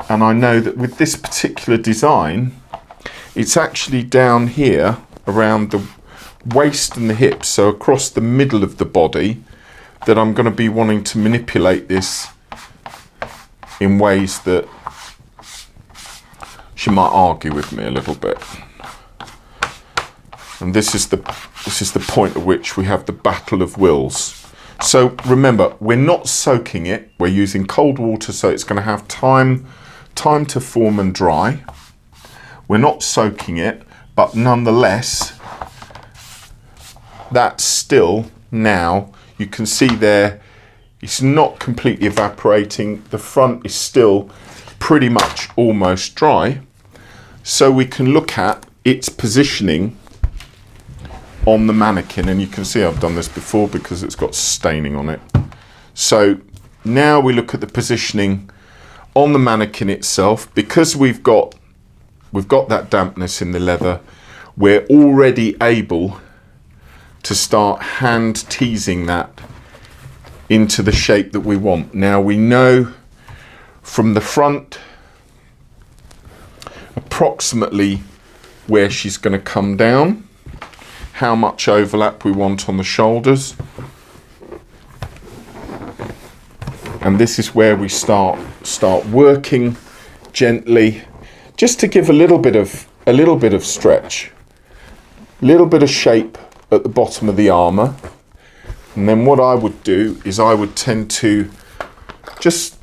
and I know that with this particular design, it's actually down here around the waist and the hips, so across the middle of the body, that I'm going to be wanting to manipulate this in ways that she might argue with me a little bit. And this is the point at which we have the battle of wills. So remember, we're not soaking it, we're using cold water, so it's going to have time to form and dry. We're not soaking it, but nonetheless, that's still, now you can see there, it's not completely evaporating. The front is still pretty much almost dry. So we can look at its positioning on the mannequin, and you can see I've done this before because it's got staining on it. So now we look at the positioning on the mannequin itself. Because we've got that dampness in the leather, we're already able to start hand teasing that into the shape that we want. Now we know from the front approximately where she's going to come down, how much overlap we want on the shoulders, and this is where we start working gently, just to give a little bit of stretch, a little bit of shape at the bottom of the armour. And then what I would do is I would tend to just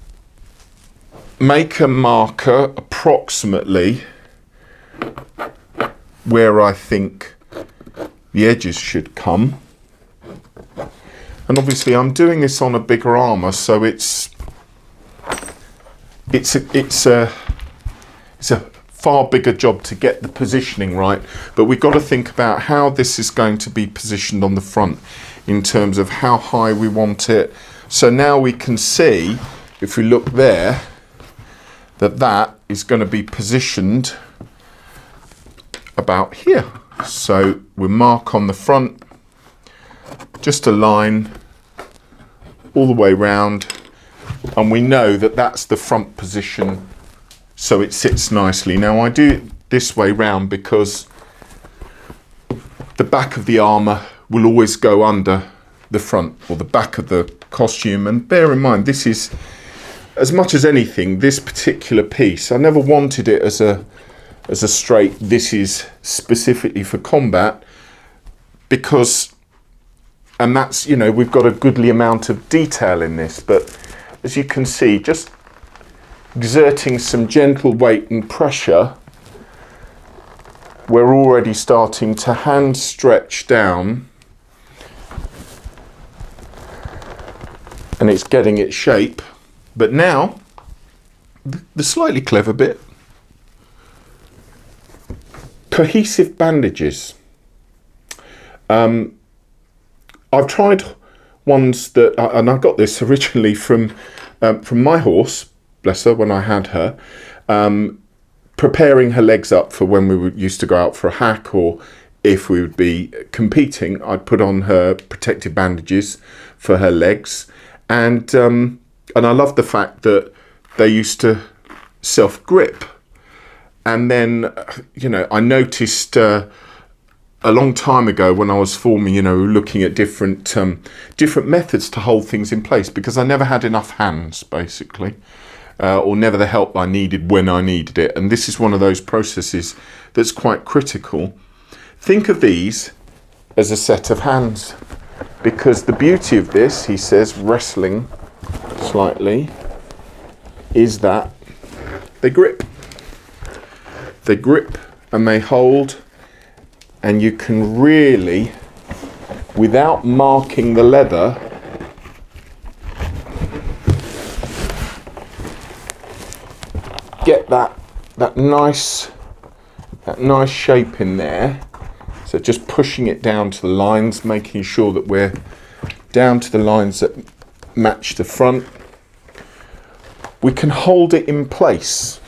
make a marker approximately where I think the edges should come. And obviously I'm doing this on a bigger armour, so it's a far bigger job to get the positioning right, but we've got to think about how this is going to be positioned on the front in terms of how high we want it. So now we can see, if we look there, that is going to be positioned about here. So we mark on the front, just a line all the way round, and we know that that's the front position, so it sits nicely. Now I do it this way round because the back of the armour will always go under the front or the back of the costume. And bear in mind, this is, as much as anything, this particular piece, I never wanted it as a straight, this is specifically for combat, because, and that's, you know, we've got a goodly amount of detail in this, but as you can see, just exerting some gentle weight and pressure, we're already starting to hand stretch down, and it's getting its shape. But now, the slightly clever bit, cohesive bandages. I've tried ones that, and I got this originally from my horse, bless her, when I had her, preparing her legs up for when we used to go out for a hack, or if we would be competing, I'd put on her protective bandages for her legs. And I love the fact that they used to self-grip. And then, you know, I noticed a long time ago when I was forming, you know, looking at different methods to hold things in place, because I never had enough hands, basically, or never the help I needed when I needed it. And this is one of those processes that's quite critical. Think of these as a set of hands, because the beauty of this, he says, wrestling slightly, is that they grip. They grip and they hold, and you can really, without marking the leather, get that nice shape in there. So just pushing it down to the lines, making sure that we're down to the lines that match the front. We can hold it in place.